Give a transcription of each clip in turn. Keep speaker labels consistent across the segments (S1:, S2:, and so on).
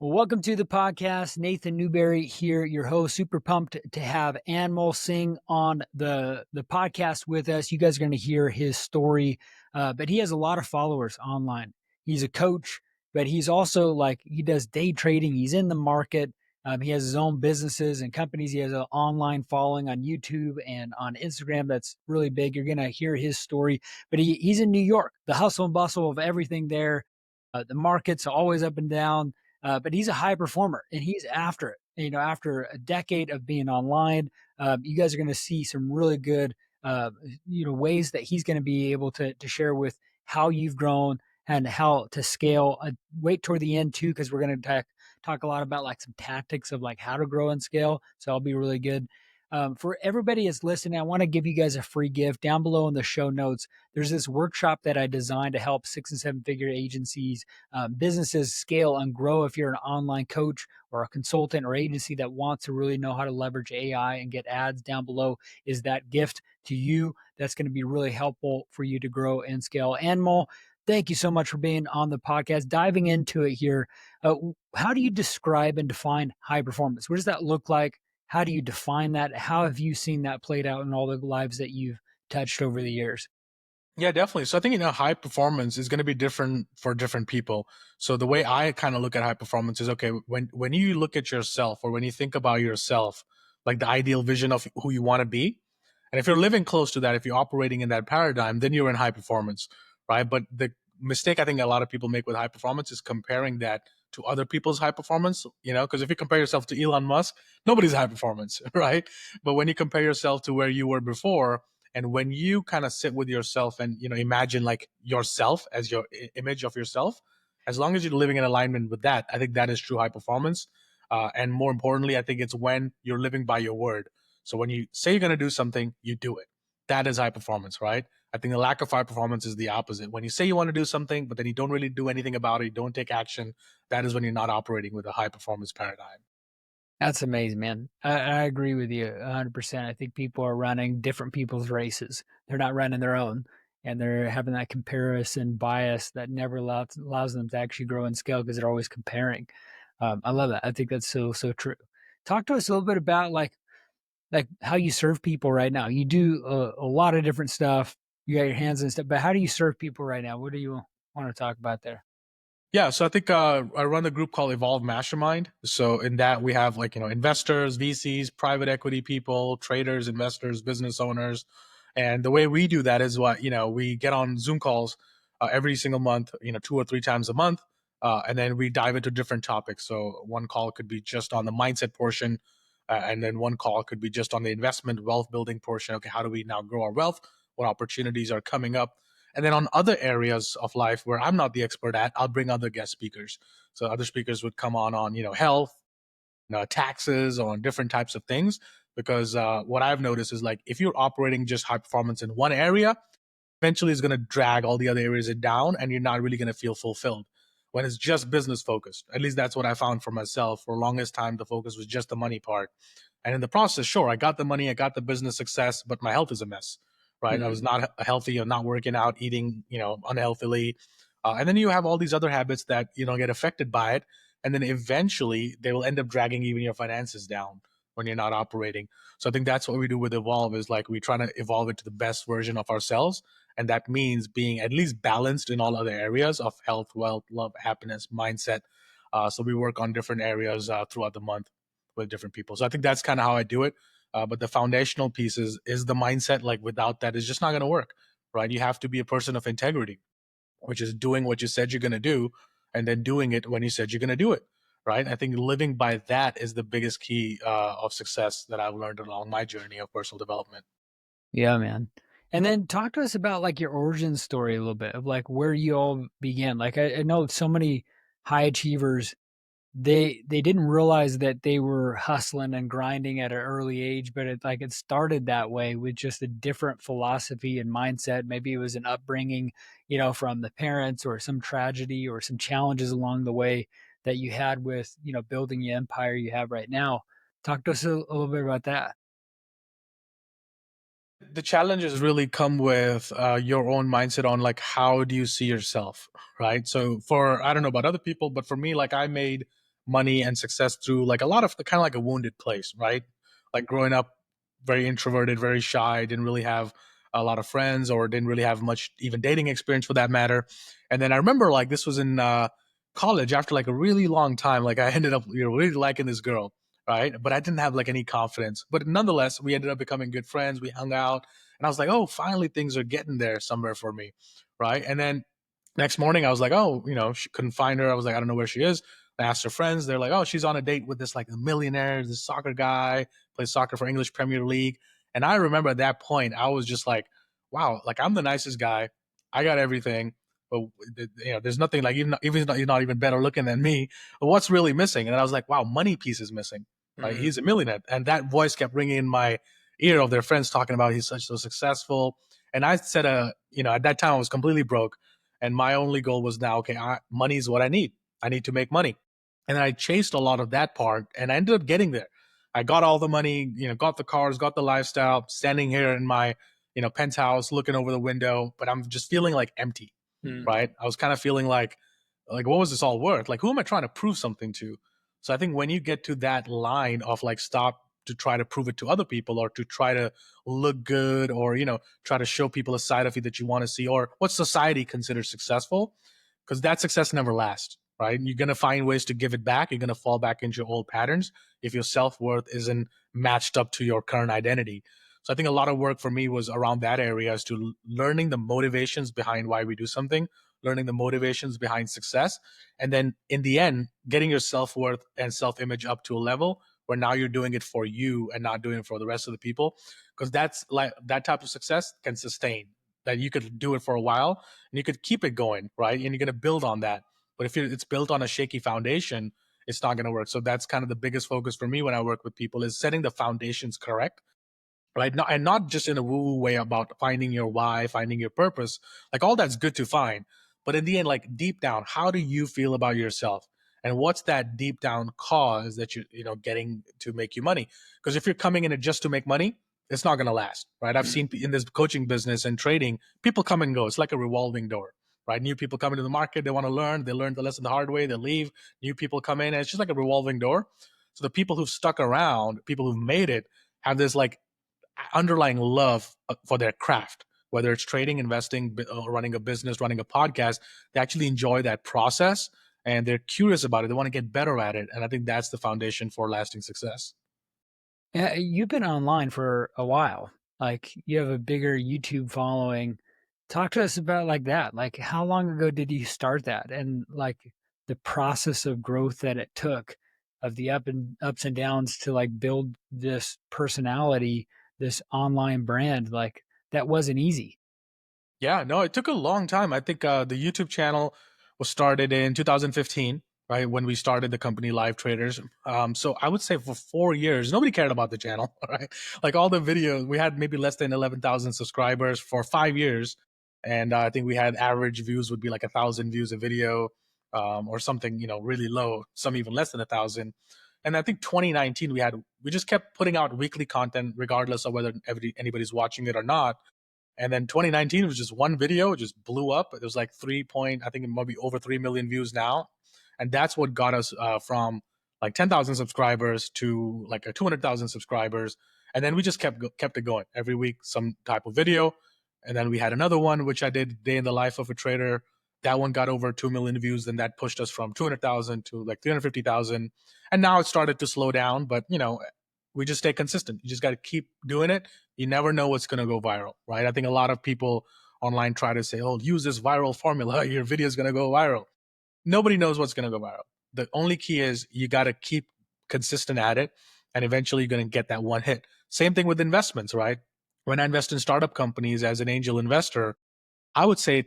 S1: Well, welcome to the podcast. Nathan Newberry here, your host. Super pumped to have Anmol Singh on the podcast with us. You guys are going to hear his story, but he has a lot of followers online. He's a coach, but he's also he does day trading. He's in the market. He has his own businesses and companies. He has an online following on YouTube and on Instagram that's really big. You're going to hear his story, but he's in New York, the hustle and bustle of everything there. The market's always up and down, but he's a high performer and he's after it. After a decade of being online, you guys are going to see some really good, ways that he's going to be able to share with how you've grown and how to scale. Wait toward the end too, because we're going to talk a lot about some tactics of how to grow and scale. So I'll be really good. For everybody that's listening, I want to give you guys a free gift down below in the show notes. There's this workshop that I designed to help 6 and 7 figure agencies, businesses scale and grow. If you're an online coach or a consultant or agency that wants to really know how to leverage AI and get ads, down below is that gift to you. That's going to be really helpful for you to grow and scale. Anmol, thank you so much for being on the podcast. Diving into it here, how do you describe and define high performance? What does that look like? How do you define that? How have you seen that played out in all the lives that you've touched over the years?
S2: Yeah, definitely. So I think, high performance is going to be different for different people. So the way I kind of look at high performance is, okay, when you look at yourself or when you think about yourself, like the ideal vision of who you want to be. And if you're living close to that, if you're operating in that paradigm, then you're in high performance, right? But the mistake I think a lot of people make with high performance is comparing that to other people's high performance, because if you compare yourself to Elon Musk, nobody's high performance, right? But when you compare yourself to where you were before, and when you kind of sit with yourself and imagine like yourself as your image of yourself, as long as you're living in alignment with that, I think that is true high performance. And more importantly, I think it's when you're living by your word. So when you say you're going to do something, you do it. That is high performance, right? I think the lack of high performance is the opposite. When you say you want to do something, but then you don't really do anything about it, you don't take action, that is when you're not operating with a high performance paradigm.
S1: That's amazing, man. I agree with you 100%. I think people are running different people's races. They're not running their own, and they're having that comparison bias that never allows them to actually grow and scale because they're always comparing. I love that. I think that's so true. Talk to us a little bit about like how you serve people right now. You do a lot of different stuff. You got your hands in stuff, but how do you serve people right now? What do you want to talk about there?
S2: Yeah, so I think I run a group called Evolve Mastermind. So in that we have investors, VCs, private equity people, traders, investors, business owners, and the way we do that is we get on Zoom calls every single month, 2 or 3 times a month, and then we dive into different topics. So one call could be just on the mindset portion, and then one call could be just on the investment wealth building portion. Okay, how do we now grow our wealth? What opportunities are coming up? And then on other areas of life where I'm not the expert at, I'll bring other guest speakers. So other speakers would come on health, taxes, or on different types of things. Because what I've noticed is like if you're operating just high performance in one area, eventually it's going to drag all the other areas down, and you're not really going to feel fulfilled. When it's just business focused, at least that's what I found for myself. For the longest time, the focus was just the money part. And in the process, sure, I got the money, I got the business success, but my health is a mess, right? I was not healthy, I'm not working out, eating, unhealthily. And then you have all these other habits that, get affected by it. And then eventually they will end up dragging even your finances down when you're not operating. So I think that's what we do with Evolve is like we try to evolve it to the best version of ourselves. And that means being at least balanced in all other areas of health, wealth, love, happiness, mindset. So we work on different areas throughout the month with different people. So I think that's kind of how I do it. But the foundational piece is the mindset. Like without that, it's just not going to work, right? You have to be a person of integrity, which is doing what you said you're going to do and then doing it when you said you're going to do it, right? I think living by that is the biggest key of success that I've learned along my journey of personal development.
S1: Yeah, man. And then talk to us about your origin story a little bit of where you all began. I know so many high achievers, they didn't realize that they were hustling and grinding at an early age, but it started that way with just a different philosophy and mindset. Maybe it was an upbringing, from the parents or some tragedy or some challenges along the way that you had with, building the empire you have right now. Talk to us a little bit about that.
S2: The challenges really come with your own mindset on like how do you see yourself, right? So for I don't know about other people, but for me, like I made money and success through like a lot of kind of like a wounded place, right? Like growing up very introverted, very shy, didn't really have a lot of friends or didn't really have much even dating experience for that matter. And then I remember like this was in college after like a really long time, like I ended up really liking this girl, right? But I didn't have like any confidence. But nonetheless, we ended up becoming good friends. We hung out, and I was like, oh, finally things are getting there somewhere for me, right? And then next morning, I was like, oh, she couldn't find her. I was like, I don't know where she is. I asked her friends. They're like, oh, she's on a date with this like a millionaire, this soccer guy, plays soccer for English Premier League. And I remember at that point, I was just like, wow, like I'm the nicest guy. I got everything. But there's nothing like even he's not even better looking than me. But what's really missing? And I was like, wow, money piece is missing. Right?
S3: Mm,
S2: He's a millionaire, and that voice kept ringing in my ear of their friends talking about he's such so successful. And I said, at that time I was completely broke, and my only goal was now, okay, money is what I need. I need to make money, and then I chased a lot of that part, and I ended up getting there. I got all the money, got the cars, got the lifestyle, standing here in my penthouse, looking over the window, but I'm just feeling like empty,
S3: mm,
S2: right? I was kind of feeling like what was this all worth? Like who am I trying to prove something to? So I think when you get to that line of like stop to try to prove it to other people or to try to look good or try to show people a side of you that you want to see or what society considers successful, because that success never lasts, right? You're going to find ways to give it back. You're going to fall back into your old patterns if your self-worth isn't matched up to your current identity. So I think a lot of work for me was around that area as to learning the motivations behind why we do something, learning the motivations behind success, and then in the end, getting your self-worth and self-image up to a level where now you're doing it for you and not doing it for the rest of the people. Because that's like that type of success can sustain, that you could do it for a while and you could keep it going, right? And you're going to build on that. But if it's built on a shaky foundation, it's not going to work. So that's kind of the biggest focus for me when I work with people is setting the foundations correct, right? Not, and not just in a woo woo way about finding your why, finding your purpose. Like all that's good to find. But in the end, like deep down, how do you feel about yourself? And what's that deep down cause that getting to make you money? Because if you're coming in it just to make money, it's not going to last, right? I've
S3: mm.
S2: seen in this coaching business and trading, people come and go. It's like a revolving door, right? New people come into the market, they want to learn, they learn the lesson the hard way, they leave. New people come in, and it's just like a revolving door. So the people who've stuck around, people who've made it, have this like underlying love for their craft, whether it's trading, investing, running a business, running a podcast. They actually enjoy that process and they're curious about it. They want to get better at it. And I think that's the foundation for lasting success.
S1: Yeah, you've been online for a while. Like you have a bigger YouTube following. Talk to us about like that. Like how long ago did you start that? And like the process of growth that it took of the ups and downs to like build this personality, this online brand, like that wasn't easy.
S2: Yeah, no, it took a long time. I think the YouTube channel was started in 2015, right? When we started the company Live Traders. So I would say for 4 years, nobody cared about the channel, right? Like all the videos, we had maybe less than 11,000 subscribers for 5 years. And I think we had average views would be like 1,000 views a video, or something, really low, some even less than 1,000. And I think 2019, we just kept putting out weekly content, regardless of whether anybody's watching it or not. And then 2019 was just one video, it just blew up. It was like I think it might be over 3 million views now. And that's what got us from like 10,000 subscribers to like a 200,000 subscribers. And then we just kept it going every week, some type of video. And then we had another one, which I did, Day in the Life of a Trader. That one got over 2 million views. Then that pushed us from 200,000 to like 350,000. And now it started to slow down, but we just stay consistent. You just got to keep doing it. You never know what's going to go viral, right? I think a lot of people online try to say, oh, use this viral formula. Your video is going to go viral. Nobody knows what's going to go viral. The only key is you got to keep consistent at it, and eventually you're going to get that one hit. Same thing with investments, right? When I invest in startup companies as an angel investor, I would say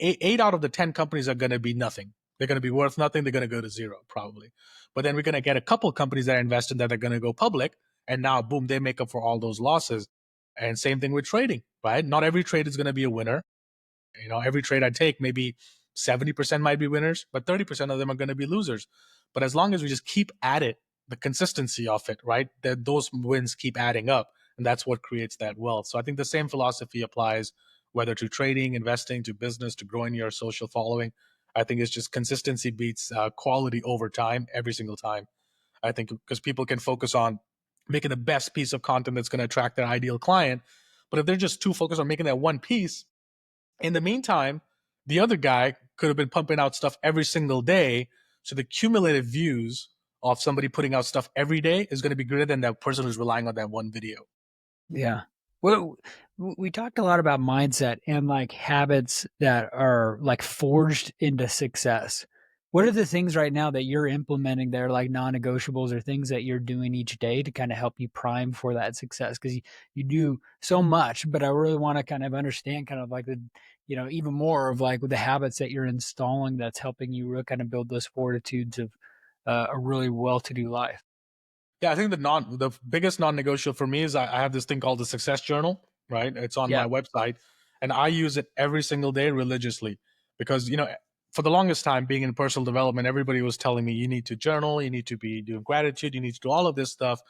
S2: 8 out of the 10 companies are going to be nothing. They're going to be worth nothing. They're going to go to zero probably. But then we're going to get a couple companies that are invested that are going to go public. And now, boom, they make up for all those losses. And same thing with trading, right? Not every trade is going to be a winner. Every trade I take, maybe 70% might be winners, but 30% of them are going to be losers. But as long as we just keep at it, the consistency of it, right? That those wins keep adding up. And that's what creates that wealth. So I think the same philosophy applies whether to trading, investing, to business, to growing your social following. I think it's just consistency beats quality over time every single time. I think because people can focus on making the best piece of content that's going to attract their ideal client. But if they're just too focused on making that one piece, in the meantime, the other guy could have been pumping out stuff every single day. So the cumulative views of somebody putting out stuff every day is going to be greater than that person who's relying on that one video.
S1: Yeah. Well, we talked a lot about mindset and like habits that are like forged into success. What are the things right now that you're implementing that are like non-negotiables or things that you're doing each day to kind of help you prime for that success? Because you do so much, but I really want to kind of understand kind of like the, even more of like the habits that you're installing that's helping you really kind of build those fortitudes of a really well-to-do life.
S2: Yeah, I think the biggest non-negotiable for me is I have this thing called the success journal, right? It's on
S1: Yeah.
S2: my website, and I use it every single day religiously because for the longest time being in personal development, everybody was telling me you need to journal, you need to be doing gratitude, you need to do all of this stuff,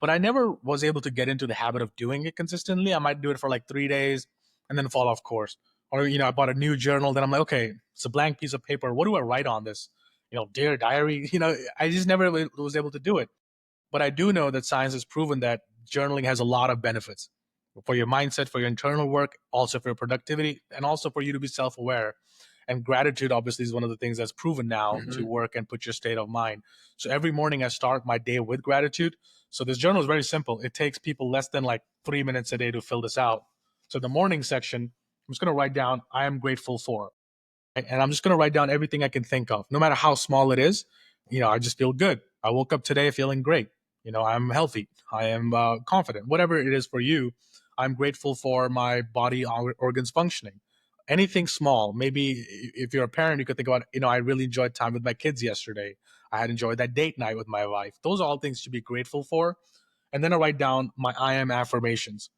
S2: but I never was able to get into the habit of doing it consistently. I might do it for like 3 days and then fall off course, or I bought a new journal, then I'm like, okay, it's a blank piece of paper. What do I write on this? Dear diary. I just never was able to do it. But I do know that science has proven that journaling has a lot of benefits for your mindset, for your internal work, also for your productivity, and also for you to be self aware. And gratitude, obviously, is one of the things that's proven now to
S1: Hmm.
S2: work and put your state of mind. So every morning I start my day with gratitude. So this journal is very simple. It takes people less than like 3 minutes a day to fill this out. So the morning section, I'm just going to write down, I am grateful for. And I'm just going to write down everything I can think of, no matter how small it is. I just feel good. I woke up today feeling great. I'm healthy. I am confident. Whatever it is for you, I'm grateful for my body organs functioning. Anything small. Maybe if you're a parent, you could think about, I really enjoyed time with my kids yesterday. I had enjoyed that date night with my wife. Those are all things to be grateful for. And then I write down my I am affirmations.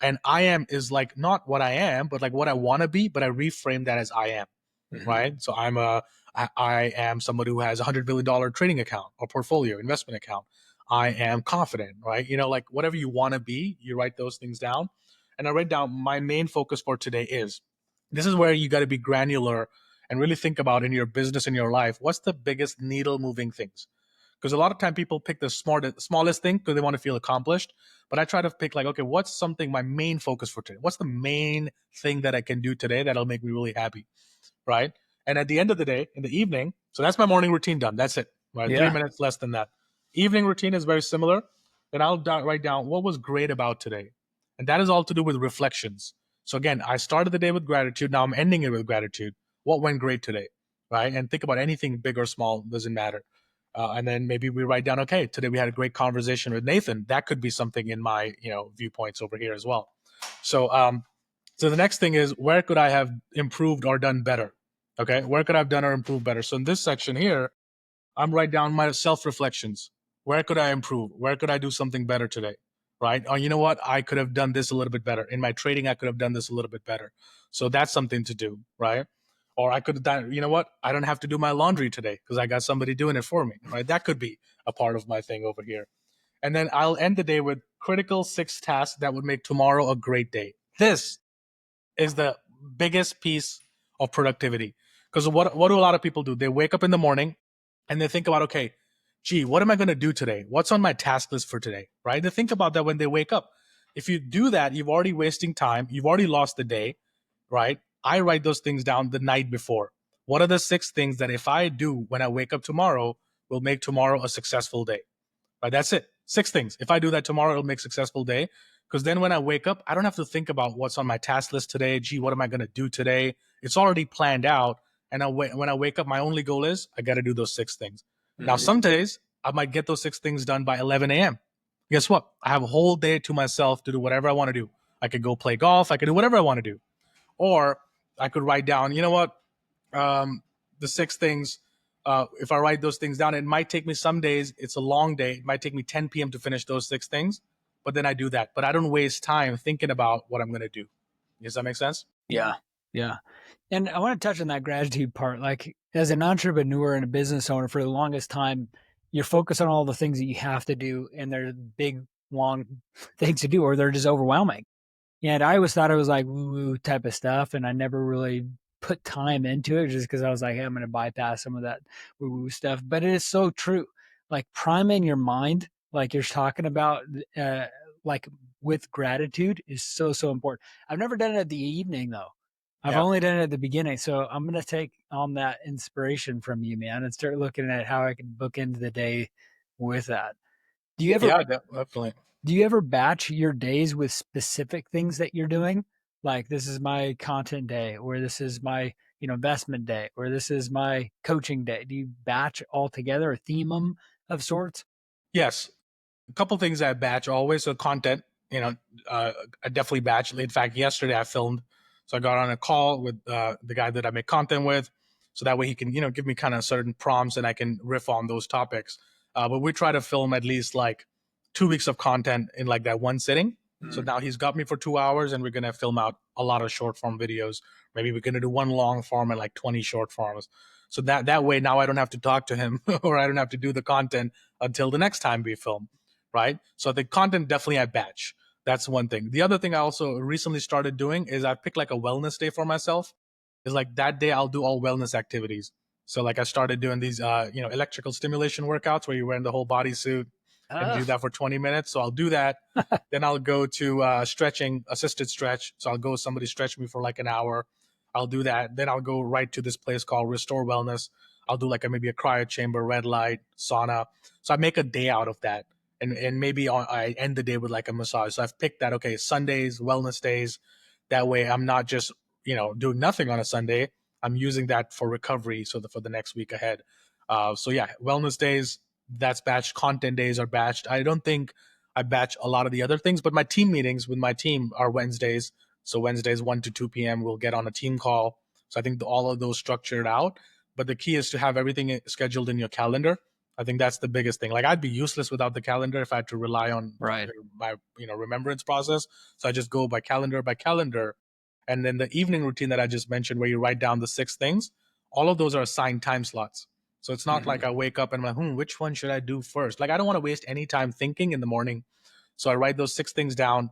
S2: And I am is like not what I am, but like what I want to be, but I reframe that as I am,
S1: Hmm.
S2: right? So I am somebody who has $100 billion trading account or portfolio investment account. I am confident, right? Like whatever you want to be, you write those things down. And I write down my main focus for today is this is where you got to be granular and really think about in your business in your life what's the biggest needle moving things, because a lot of time people pick the smallest thing because they want to feel accomplished. But I try to pick like, okay, what's something my main focus for today? What's the main thing that I can do today that'll make me really happy, right? And at the end of the day, in the evening, so that's my morning routine done. That's it, right? three
S1: Yeah.
S2: minutes less than that. Evening routine is very similar. Then I'll write down what was great about today. And that is all to do with reflections. So again, I started the day with gratitude. Now I'm ending it with gratitude. What went great today, right? And think about anything big or small, doesn't matter. And then maybe we write down, okay, today we had a great conversation with Nathan. That could be something in my, viewpoints over here as well. So, so the next thing is where could I have improved or done better? Okay, where could I have done or improved better? So in this section here, I'm write down my self reflections. Where could I improve? Where could I do something better today? Right? Oh, you know what? I could have done this a little bit better. In my trading, I could have done this a little bit better. So that's something to do, right? Or I could have done, you know what? I don't have to do my laundry today because I got somebody doing it for me, right? That could be a part of my thing over here. And then I'll end the day with critical 6 tasks that would make tomorrow a great day. This is the biggest piece of productivity. Because what do a lot of people do? They wake up in the morning and they think about, okay, gee, what am I going to do today? What's on my task list for today? Right? They think about that when they wake up. If you do that, you've already wasting time. You've already lost the day, right? I write those things down the night before. What are the 6 things that if I do when I wake up tomorrow will make tomorrow a successful day? Right? That's it. 6 things. If I do that tomorrow, it'll make a successful day. Because then when I wake up, I don't have to think about what's on my task list today. Gee, what am I going to do today? It's already planned out. And when I wake up, my only goal is I got to do those 6 things. Now,
S1: Hmm.
S2: some days I might get those 6 things done by 11 a.m. Guess what? I have a whole day to myself to do whatever I want to do. I could go play golf. I could do whatever I want to do. Or I could write down, you know what? um, the 6 things. If I write those things down, it might take me some days. It's a long day. It might take me 10 p.m. to finish those 6 things, but then I do that. But I don't waste time thinking about what I'm going to do. Does that make sense?
S1: Yeah. Yeah. And I want to touch on that gratitude part. Like as an entrepreneur and a business owner for the longest time, you're focused on all the things that you have to do and they're big, long things to do, or they're just overwhelming. And I always thought it was like woo woo type of stuff. And I never really put time into it just because I was like, hey, I'm going to bypass some of that woo woo stuff. But it is so true. Like priming your mind, like you're talking about, uh, like with gratitude is so, so important. I've never done it at the evening though. I've
S2: Yeah.
S1: only done it at the beginning. So I'm going to take on that inspiration from you, man, and start looking at how I can book into the day with that. Do you ever
S2: Yeah, definitely.
S1: do you ever batch your days with specific things that you're doing? Like this is my content day, or this is my investment day, or this is my coaching day. Do you batch all together, or theme them of sorts?
S2: Yes. A couple things I batch always. So content, you know, I definitely batch. In fact, yesterday I filmed, so I got on a call with the guy that I make content with, so that way he can give me kind of certain prompts and I can riff on those topics. But we try to film at least like 2 weeks of content in like that one sitting. So now he's got me for 2 hours, and we're gonna film out a lot of short form videos. Maybe we're gonna do one long form and like 20 short forms. So that way now I don't have to talk to him or I don't have to do the content until the next time we film, right? So the content definitely I batch. That's one thing. The other thing I also recently started doing is I pick like a wellness day for myself. Is like that day I'll do all wellness activities. So like I started doing these electrical stimulation workouts where you're wearing the whole bodysuit and
S1: Uh,
S2: do that for 20 minutes. So I'll do that. Then I'll go to stretching, assisted stretch. So I'll go somebody stretch me for like an hour. I'll do that. Then I'll go right to this place called Restore Wellness. I'll do like maybe a cryo chamber, red light, sauna. So I make a day out of that, and maybe I end the day with like a massage. So I've picked that. Okay, Sundays, wellness days. That way, I'm not just doing nothing on a Sunday. I'm using that for recovery, so for the next week ahead. So yeah, wellness days, that's batched. Content days are batched. I don't think I batch a lot of the other things, but my team meetings with my team are Wednesdays. So Wednesdays 1 to 2 p.m. we'll get on a team call. So I think all of those structured out. But the key is to have everything scheduled in your calendar. I think that's the biggest thing. Like I'd be useless without the calendar if I had to rely on
S1: right.
S2: my remembrance process. So I just go by calendar, and then the evening routine that I just mentioned, where you write down the 6 things, all of those are assigned time slots. So it's not like I wake up and I'm like, which one should I do first? Like I don't want to waste any time thinking in the morning. So I write those 6 things down,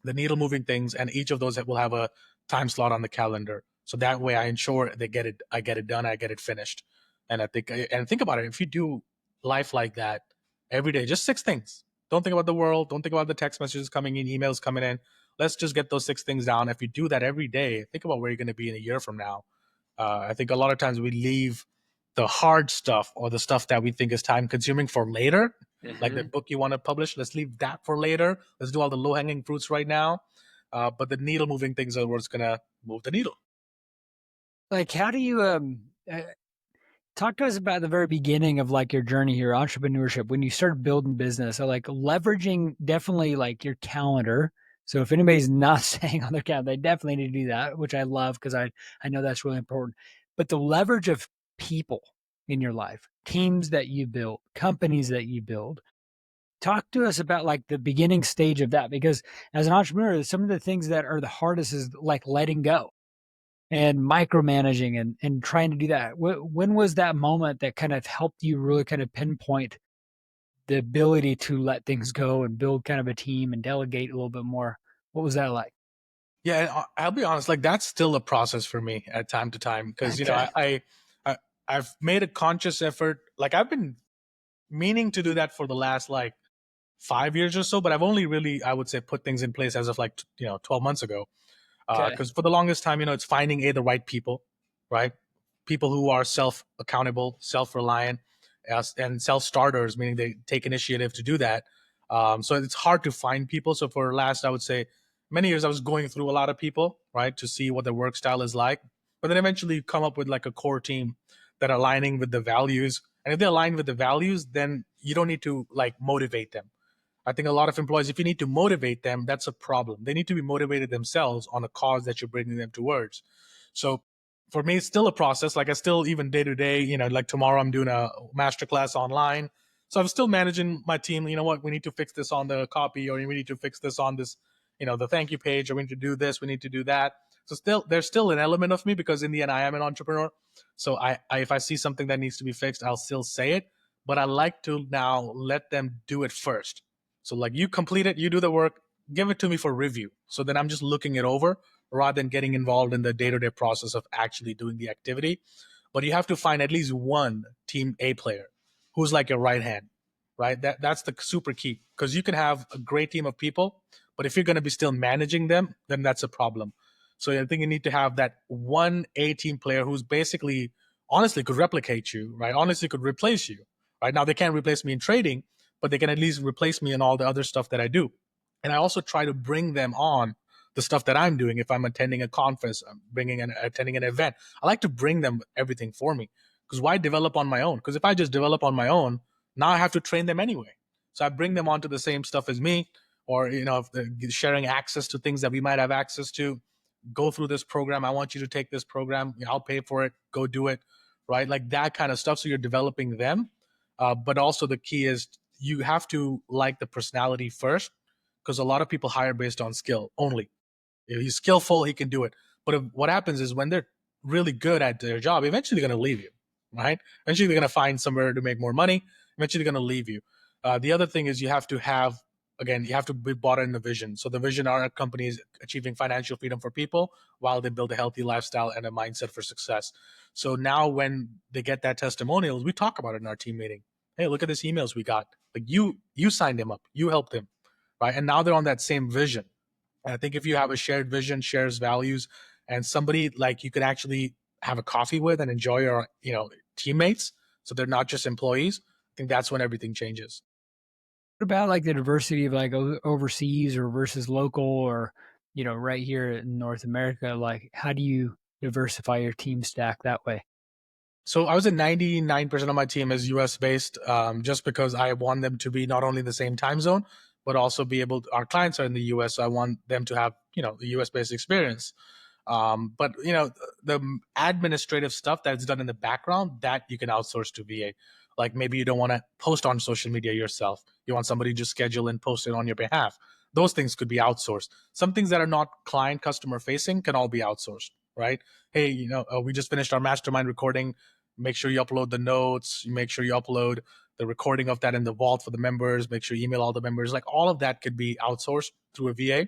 S2: the needle moving things, and each of those will have a time slot on the calendar. So that way I ensure I get it done, I get it finished. And think about it. If you do life like that every day, just 6 things. Don't think about the world. Don't think about the text messages coming in, emails coming in. Let's just get those 6 things down. If you do that every day, think about where you're going to be in a year from now. I think a lot of times we leave the hard stuff or the stuff that we think is time consuming for later, like the
S1: Mhm.
S2: book you want to publish. Let's leave that for later. Let's do all the low hanging fruits right now. But the needle moving things are what's going to move the needle.
S1: Like, how do you talk to us about the very beginning of like your journey here, entrepreneurship, when you started building business? So like leveraging definitely like your calendar. So if anybody's not staying on their calendar, they definitely need to do that, which I love because I know that's really important. But the leverage of people in your life, teams that you build, companies that you build. Talk to us about like the beginning stage of that because as an entrepreneur, some of the things that are the hardest is like letting go and micromanaging and trying to do that. When was that moment that kind of helped you really kind of pinpoint the ability to let things go and build kind of a team and delegate a little bit more? What was that like?
S2: Yeah, and I'll be honest, like that's still a process for me at time to time because
S1: Okay.
S2: I I've made a conscious effort. Like I've been meaning to do that for the last like 5 years or so, but I've only really, I would say, put things in place as of like 12 months ago.
S1: Okay.
S2: Because for the longest time, it's finding the right people, right? People who are self accountable, self reliant, and self starters, meaning they take initiative to do that. So it's hard to find people. So for last, I would say, many years, I was going through a lot of people, right, to see what their work style is like. But then eventually, you come up with like a core team that are aligning with the values. And if they align with the values, then you don't need to like motivate them. I think a lot of employees, if you need to motivate them, that's a problem. They need to be motivated themselves on a cause that you're bringing them towards. So for me, it's still a process. Like I still, even day to day, like tomorrow I'm doing a masterclass online. So I'm still managing my team. You know what? We need to fix this on the copy, or we need to fix this on this, the thank you page, or we need to do this, we need to do that. So there's still an element of me because in the end, I am an entrepreneur. So I if I see something that needs to be fixed, I'll still say it. But I like to now let them do it first. So like you complete it, you do the work, give it to me for review. So then I'm just looking it over rather than getting involved in the day-to-day process of actually doing the activity. But you have to find at least one team A player who's like your right hand, right? That's the super key, because you can have a great team of people, but if you're going to be still managing them, then that's a problem. So I think you need to have that one A team player who's basically honestly could replicate you, right? Honestly could replace you, right? Now they can't replace me in trading, but they can at least replace me in all the other stuff that I do. And I also try to bring them on the stuff that I'm doing. If I'm attending a conference, I'm attending an event, I like to bring them everything for me. Because why develop on my own? Because if I just develop on my own, now I have to train them anyway. So I bring them onto the same stuff as me, or if sharing access to things that we might have access to. Go through this program. I want you to take this program. I'll pay for it. Go do it, right? Like that kind of stuff. So you're developing them, but also the key is you have to like the personality first, because a lot of people hire based on skill only. If he's skillful, he can do it. But what happens is when they're really good at their job, eventually they're going to leave you, right? Eventually they're going to find somewhere to make more money. Eventually they're going to leave you. The other thing is you have to have, again, you have to be bought in the vision. So the vision are companies achieving financial freedom for people while they build a healthy lifestyle and a mindset for success. So now when they get that testimonials, we talk about it in our team meeting. Hey, look at these emails we got. Like you signed him up, you helped him, right? And now they're on that same vision. And I think if you have a shared vision, shares values, and somebody like you could actually have a coffee with and enjoy your, teammates, so they're not just employees, I think that's when everything changes.
S1: What about like the diversity of like overseas or versus local or, right here in North America? Like, how do you diversify your team stack that way?
S2: So I was at 99% of my team is US based, just because I want them to be not only the same time zone, but also be able to, our clients are in the US. So I want them to have, the US based experience. But the administrative stuff that's done in the background that you can outsource to VA. Like maybe you don't want to post on social media yourself. You want somebody to just schedule and post it on your behalf. Those things could be outsourced. Some things that are not client customer facing can all be outsourced, right? Hey, we just finished our mastermind recording. Make sure you upload the notes. You make sure you upload the recording of that in the vault for the members. Make sure you email all the members. Like all of that could be outsourced through a VA.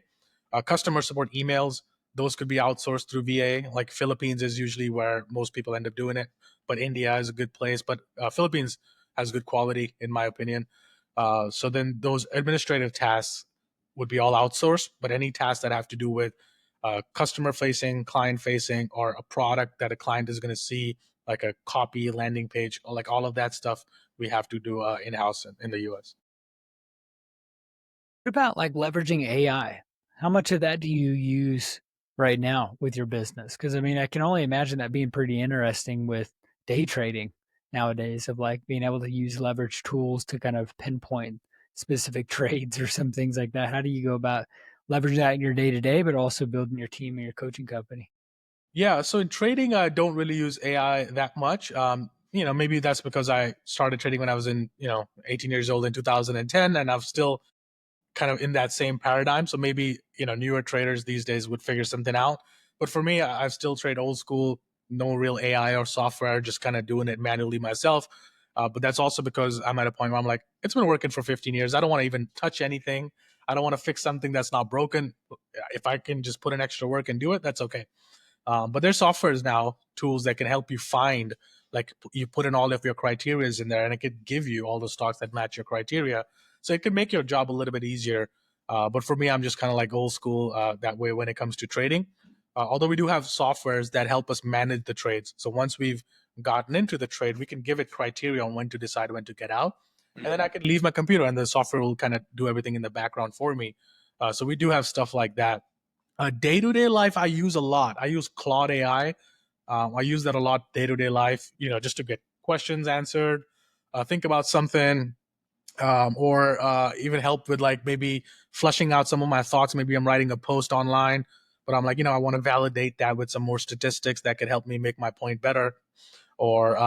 S2: Customer support emails, those could be outsourced through VA. Like Philippines is usually where most people end up doing it, but India is a good place. But Philippines has good quality, in my opinion. So then those administrative tasks would be all outsourced, but any tasks that have to do with customer facing, client facing, or a product that a client is going to see, like a copy, landing page, or like all of that stuff, we have to do in house in the US.
S1: What about like leveraging AI? How much of that do you use right now with your business? Because I mean, I can only imagine that being pretty interesting with day trading nowadays, of like being able to use leverage tools to kind of pinpoint specific trades or some things like that. How do you go about leveraging that in your day to day, but also building your team and your coaching company?
S2: Yeah, so in trading, I don't really use AI that much. Maybe that's because I started trading when I was 18 years old in 2010, and I'm still kind of in that same paradigm. So maybe, newer traders these days would figure something out. But for me, I still trade old school, no real AI or software, just kind of doing it manually myself. But that's also because I'm at a point where I'm like, it's been working for 15 years. I don't want to even touch anything. I don't want to fix something that's not broken. If I can just put in extra work and do it, that's okay. But there's softwares now, tools that can help you find, like you put in all of your criterias in there, and it could give you all the stocks that match your criteria. So it can make your job a little bit easier. But for me, I'm just kind of like old school that way when it comes to trading. Although we do have softwares that help us manage the trades. So once we've gotten into the trade, we can give it criteria on when to decide when to get out. And then I can leave my computer and the software will kind of do everything in the background for me. So we do have stuff like that. Day to day life, I use a lot. I use Claude AI. I use that a lot day to day life, just to get questions answered, think about something, or even help with like maybe flushing out some of my thoughts. Maybe I'm writing a post online, but I'm like, I want to validate that with some more statistics that could help me make my point better, or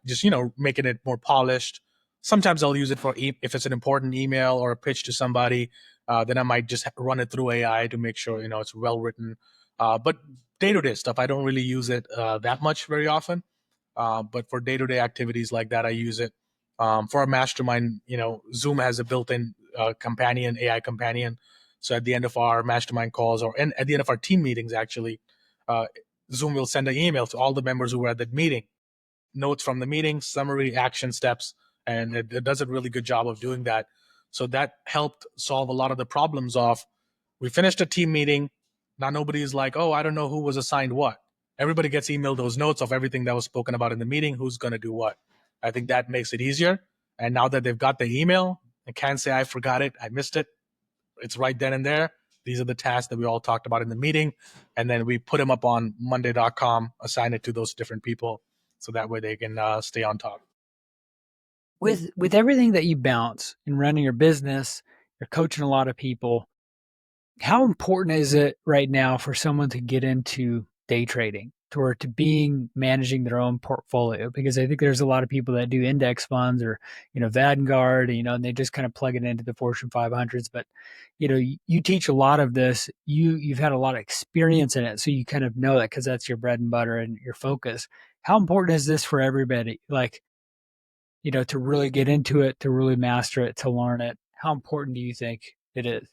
S2: just making it more polished. Sometimes I'll use it for if it's an important email or a pitch to somebody. Then I might just run it through AI to make sure it's well written. But day to day stuff, I don't really use it that much very often. But for day to day activities like that, I use it. For a mastermind, Zoom has a built in companion, AI companion. So at the end of our mastermind calls, or at the end of our team meetings, actually, uh, Zoom will send an email to all the members who were at that meeting, notes from the meeting, summary, action steps, and it does a really good job of doing that. So that helped solve a lot of the problems of, we finished a team meeting. Now nobody's like, oh, I don't know who was assigned what. Everybody gets emailed those notes of everything that was spoken about in the meeting, who's going to do what. I think that makes it easier. And now that they've got the email, I can't say I forgot it, I missed it. It's right then and there. These are the tasks that we all talked about in the meeting. And then we put them up on Monday.com, assign it to those different people so that way they can stay on top.
S1: With everything that you bounce in running your business, you're coaching a lot of people. How important is it right now for someone to get into day trading or to being managing their own portfolio? Because I think there's a lot of people that do index funds or, Vanguard, and they just kind of plug it into the Fortune 500s. But, you teach a lot of this. You've had a lot of experience in it. So you kind of know that because that's your bread and butter and your focus. How important is this for everybody? Like, to really get into it, to really master it, to learn it? How important do you think it is?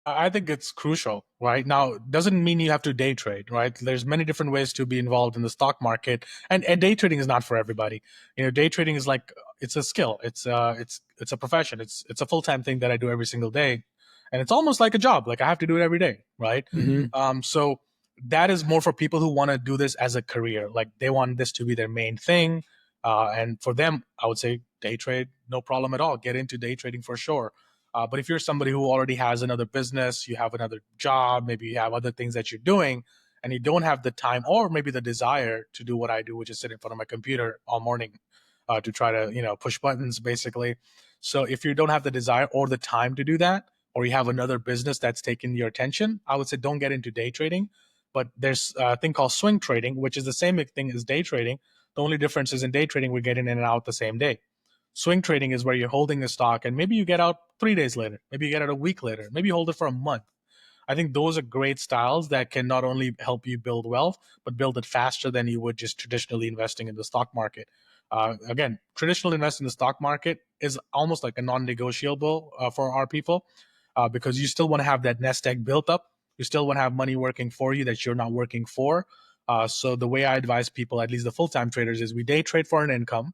S2: I think it's crucial, right? Now, doesn't mean you have to day trade, right? There's many different ways to be involved in the stock market, and day trading is not for everybody. Day trading is like, it's a skill, it's a profession, it's a full time thing that I do every single day, and it's almost like a job. Like I have to do it every day, right?
S1: Mm-hmm.
S2: So that is more for people who want to do this as a career, like they want this to be their main thing, and for them, I would say day trade, no problem at all. Get into day trading for sure. But if you're somebody who already has another business, you have another job, maybe you have other things that you're doing, and you don't have the time or maybe the desire to do what I do, which is sit in front of my computer all morning to try to push buttons basically. So if you don't have the desire or the time to do that, or you have another business that's taking your attention, I would say don't get into day trading. But there's a thing called swing trading, which is the same thing as day trading. The only difference is in day trading, we're getting in and out the same day. Swing trading is where you're holding a stock and maybe you get out 3 days later, maybe you get out a week later, maybe you hold it for a month. I think those are great styles that can not only help you build wealth, but build it faster than you would just traditionally investing in the stock market. Again, traditional investing in the stock market is almost like a non-negotiable for our people because you still want to have that nest egg built up. You still want to have money working for you that you're not working for. So the way I advise people, at least the full-time traders, is we day trade for an income.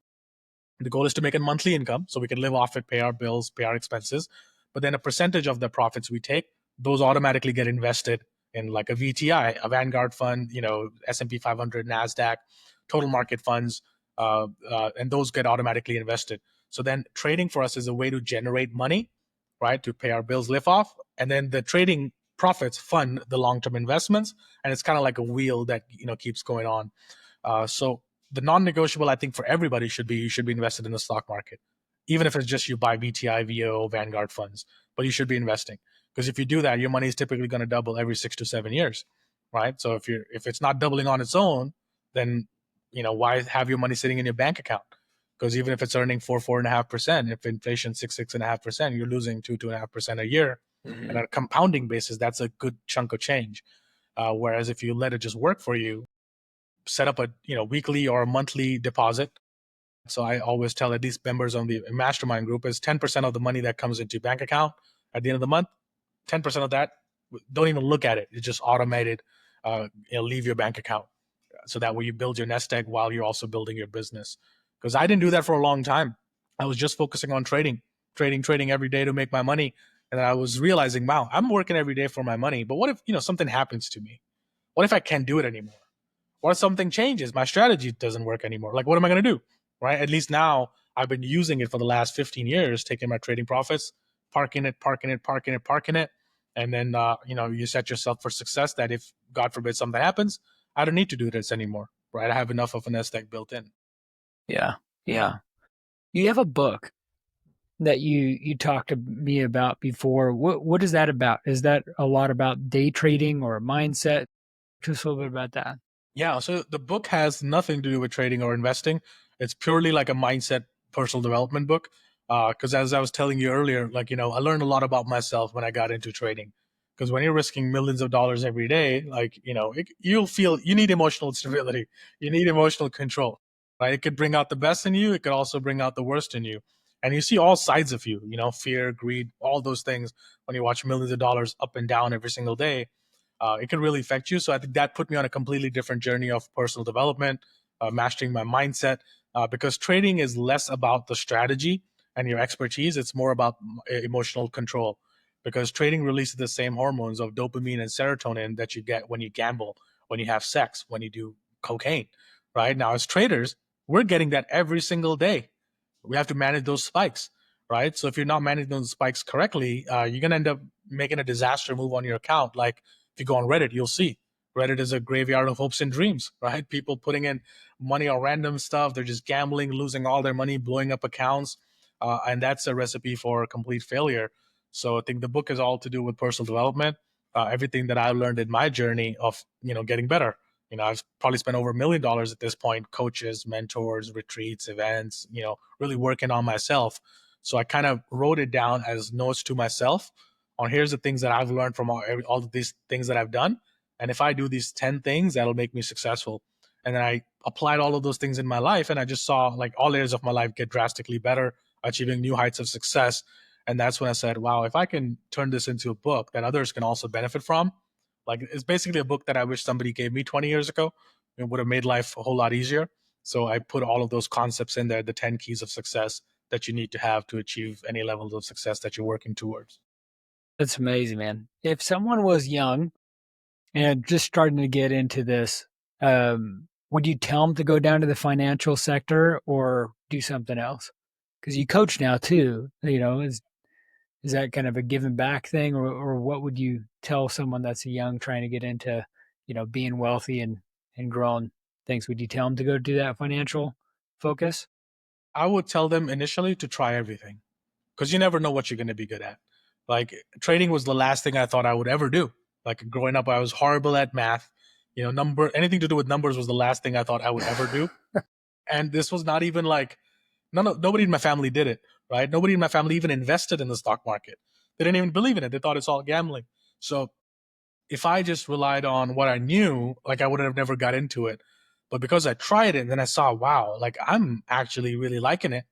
S2: The goal is to make a monthly income so we can live off it, pay our bills, pay our expenses. But then a percentage of the profits we take, those automatically get invested in like a VTI, a Vanguard fund, S&P 500, NASDAQ, total market funds, and those get automatically invested. So then trading for us is a way to generate money, right, to pay our bills, live off. And then the trading profits fund the long-term investments. And it's kind of like a wheel that, keeps going on. So the non-negotiable, I think, for everybody should be you should be invested in the stock market, even if it's just you buy VTI, VO, Vanguard funds. But you should be investing because if you do that, your money is typically going to double every 6 to 7 years, right? So if it's not doubling on its own, then why have your money sitting in your bank account? Because even if it's earning 4.5%, if inflation 6.5%, you're losing 2.5% a year.
S1: Mm-hmm.
S2: And on a compounding basis, that's a good chunk of change. Whereas if you let it just work for you, set up a weekly or a monthly deposit. So I always tell at least members on the mastermind group is 10% of the money that comes into your bank account at the end of the month. 10% of that, don't even look at it. It's just automated. Leave your bank account so that way you build your nest egg while you're also building your business. Because I didn't do that for a long time. I was just focusing on trading every day to make my money. And I was realizing, wow, I'm working every day for my money. But what if something happens to me? What if I can't do it anymore? What if something changes? My strategy doesn't work anymore. Like, what am I going to do? Right? At least now I've been using it for the last 15 years, taking my trading profits, parking it. And then, you set yourself for success that if, God forbid, something happens, I don't need to do this anymore. Right? I have enough of a nest egg built in.
S1: Yeah. Yeah. You have a book that you talked to me about before. What is that about? Is that a lot about day trading or mindset? Just a little bit about that.
S2: Yeah, so the book has nothing to do with trading or investing. It's purely like a mindset, personal development book. Because as I was telling you earlier, like I learned a lot about myself when I got into trading. Because when you're risking millions of dollars every day, like you'll feel you need emotional stability, you need emotional control, right? It could bring out the best in you, it could also bring out the worst in you. And you see all sides of you, fear, greed, all those things when you watch millions of dollars up and down every single day. It can really affect you. So I think that put me on a completely different journey of personal development, mastering my mindset, because trading is less about the strategy and your expertise. It's more about emotional control, because trading releases the same hormones of dopamine and serotonin that you get when you gamble, when you have sex, when you do cocaine, right? Now, as traders, we're getting that every single day. We have to manage those spikes, right? So if you're not managing those spikes correctly, you're going to end up making a disaster move on your account. Like if you go on Reddit, you'll see Reddit is a graveyard of hopes and dreams, right? People putting in money on random stuff. They're just gambling, losing all their money, blowing up accounts. And that's a recipe for complete failure. So I think the book is all to do with personal development, everything that I learned in my journey of, getting better. I've probably spent over $1 million at this point, coaches, mentors, retreats, events, really working on myself. So I kind of wrote it down as notes to myself on here's the things that I've learned from all of these things that I've done. And if I do these 10 things, that'll make me successful. And then I applied all of those things in my life, and I just saw like all areas of my life get drastically better, achieving new heights of success. And that's when I said, wow, if I can turn this into a book that others can also benefit from, like it's basically a book that I wish somebody gave me 20 years ago. It would have made life a whole lot easier. So I put all of those concepts in there, the 10 keys of success that you need to have to achieve any levels of success that you're working towards.
S1: That's amazing, man. If someone was young and just starting to get into this, would you tell them to go down to the financial sector or do something else? Because you coach now too. Is that kind of a giving back thing, or what would you tell someone that's young trying to get into, being wealthy and growing things? Would you tell them to go do that financial focus?
S2: I would tell them initially to try everything, because you never know what you're going to be good at. Like trading was the last thing I thought I would ever do. Like growing up, I was horrible at math. Anything to do with numbers was the last thing I thought I would ever do. And this was not even like nobody in my family did it, right? Nobody in my family even invested in the stock market. They didn't even believe in it. They thought it's all gambling. So if I just relied on what I knew, like I would have never got into it. But because I tried it and then I saw, wow, like I'm actually really liking it.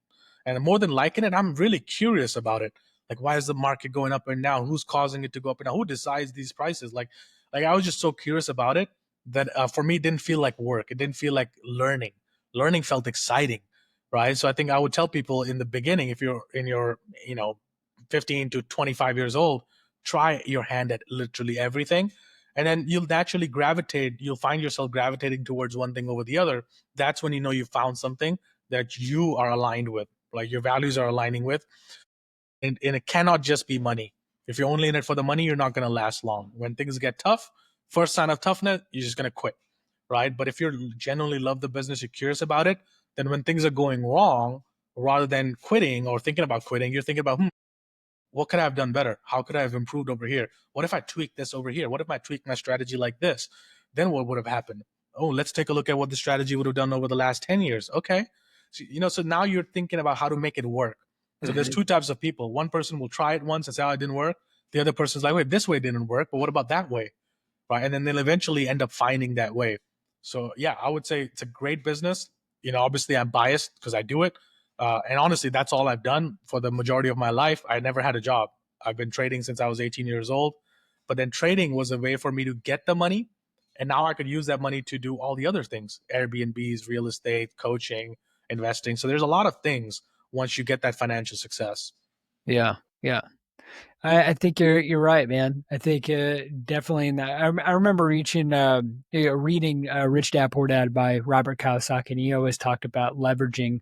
S2: And more than liking it, I'm really curious about it. Like, why is the market going up and down? Who's causing it to go up and down? Who decides these prices? Like I was just so curious about it that for me, it didn't feel like work. It didn't feel like learning. Learning felt exciting, right? So I think I would tell people in the beginning, if you're in your, 15 to 25 years old, try your hand at literally everything, and then you'll find yourself gravitating towards one thing over the other. That's when you know you found something that you are aligned with, like your values are aligning with. And it cannot just be money. If you're only in it for the money, you're not going to last long. When things get tough, first sign of toughness, you're just going to quit, right? But if you genuinely love the business, you're curious about it, then when things are going wrong, rather than quitting or thinking about quitting, you're thinking about, what could I have done better? How could I have improved over here? What if I tweak this over here? What if I tweak my strategy like this? Then what would have happened? Oh, let's take a look at what the strategy would have done over the last 10 years. Okay. So now you're thinking about how to make it work. So there's two types of people. One person will try it once and say, oh, it didn't work. The other person's like, wait, this way didn't work, but what about that way? Right? And then they'll eventually end up finding that way. So yeah, I would say it's a great business. Obviously I'm biased because I do it, and honestly, that's all I've done for the majority of my life. I never had a job. I've been trading since I was 18 years old, but then trading was a way for me to get the money, and now I could use that money to do all the other things: Airbnbs, real estate, coaching, investing. So there's a lot of things once you get that financial success.
S1: Yeah, yeah. I think you're right, man. I think definitely in that. I remember reading Rich Dad Poor Dad by Robert Kiyosaki, and he always talked about leveraging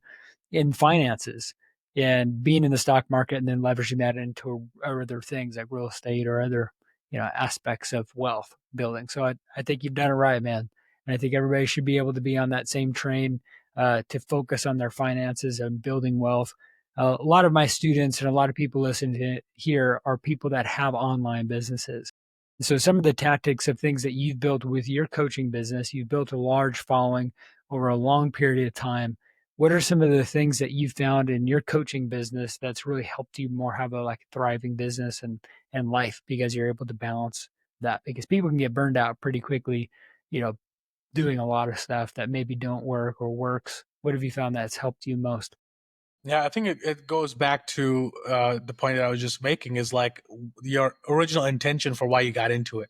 S1: in finances and being in the stock market, and then leveraging that into other things like real estate or other aspects of wealth building. So I think you've done it right, man. And I think everybody should be able to be on that same train to focus on their finances and building wealth. A lot of my students and a lot of people listening to here are people that have online businesses. So some of the tactics of things that you've built with your coaching business, you've built a large following over a long period of time. What are some of the things that you found in your coaching business that's really helped you more have a like thriving business and life because you're able to balance that? Because people can get burned out pretty quickly, you know, doing a lot of stuff that maybe don't work or works. What have you found that's helped you most?
S2: Yeah, I think it goes back to the point that I was just making is like your original intention for why you got into it,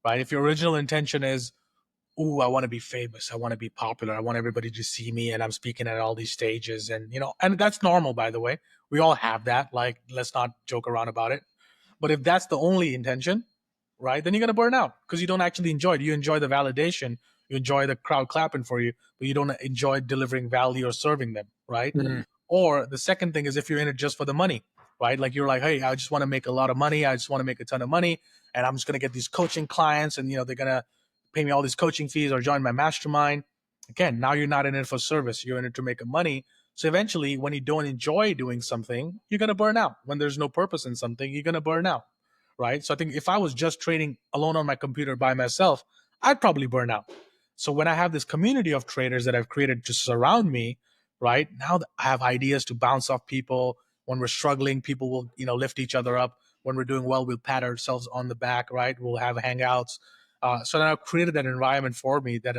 S2: right? If your original intention is, ooh, I want to be famous, I want to be popular, I want everybody to see me, and I'm speaking at all these stages, and and that's normal, by the way. We all have that. Like, let's not joke around about it. But if that's the only intention, right, then you're gonna burn out because you don't actually enjoy it. You enjoy the validation, you enjoy the crowd clapping for you, but you don't enjoy delivering value or serving them, right?
S1: Mm.
S2: Or the second thing is if you're in it just for the money, right? Like you're like, hey, I just want to make a lot of money, I just want to make a ton of money, and I'm just gonna get these coaching clients, and they're gonna pay me all these coaching fees or join my mastermind. Again, now you're not in it for service, you're in it to make a money. So eventually, when you don't enjoy doing something, you're going to burn out. When there's no purpose in something, you're going to burn out, right? So I think if I was just trading alone on my computer by myself, I'd probably burn out. So when I have this community of traders that I've created to surround me, right, now that I have ideas to bounce off people. When we're struggling, people will, lift each other up. When we're doing well, we'll pat ourselves on the back, right? We'll have hangouts. So then I've created that environment for me that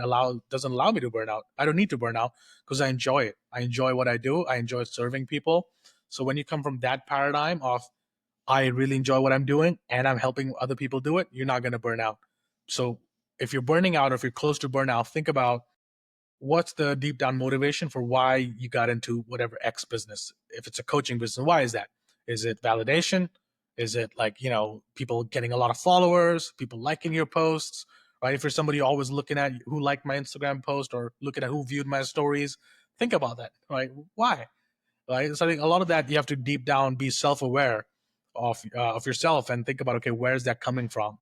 S2: doesn't allow me to burn out. I don't need to burn out because I enjoy it. I enjoy what I do. I enjoy serving people. So when you come from that paradigm of I really enjoy what I'm doing and I'm helping other people do it, you're not going to burn out. So if you're burning out or if you're close to burnout, think about what's the deep down motivation for why you got into whatever X business. If it's a coaching business, why is that? Is it validation? Is it like, people getting a lot of followers, people liking your posts, right? If you're somebody always looking at who liked my Instagram post or looking at who viewed my stories, think about that, right? Why? Right. So I think a lot of that you have to deep down be self-aware of yourself and think about, okay, where's that coming from?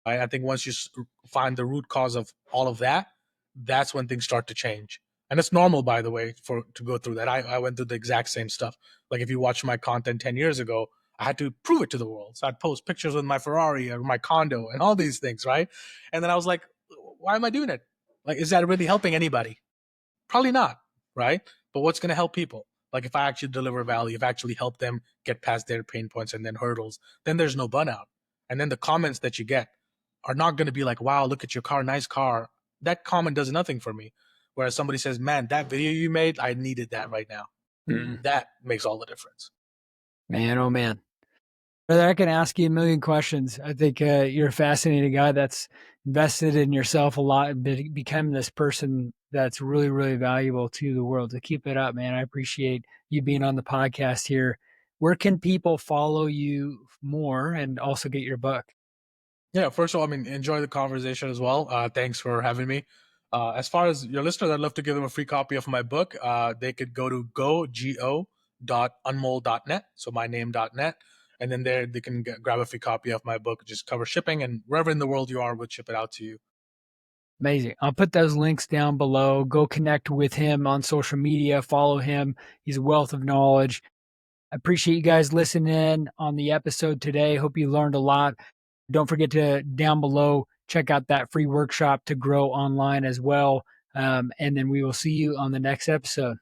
S2: Right? I think once you find the root cause of all of that, that's when things start to change. And it's normal, by the way, for to go through that. I went through the exact same stuff. Like if you watch my content 10 years ago, I had to prove it to the world. So I'd post pictures with my Ferrari or my condo and all these things, right? And then I was like, why am I doing it? Like, is that really helping anybody? Probably not, right? But what's going to help people? Like if I actually deliver value, if I actually help them get past their pain points and then hurdles, then there's no burnout. And then the comments that you get are not going to be like, wow, look at your car, nice car. That comment does nothing for me. Whereas somebody says, man, that video you made, I needed that right now.
S1: Mm.
S2: That makes all the difference.
S1: Man, oh man. Brother, I can ask you a million questions. I think you're a fascinating guy that's invested in yourself a lot and become this person that's really, really valuable to the world. To keep it up, man. I appreciate you being on the podcast here. Where can people follow you more and also get your book?
S2: Yeah, first of all, I mean, enjoy the conversation as well. Thanks for having me. As far as your listeners, I'd love to give them a free copy of my book. They could go to go.unmol.net, so my name.net, and then there they can grab a free copy of my book. Just cover shipping, and wherever in the world you are, we'll ship it out to you.
S1: Amazing. I'll put those links down below. Go connect with him on social media, follow him. He's a wealth of knowledge. I appreciate you guys listening on the episode today. Hope you learned a lot. Don't forget to down below check out that free workshop to grow online as well. And then we will see you on the next episode.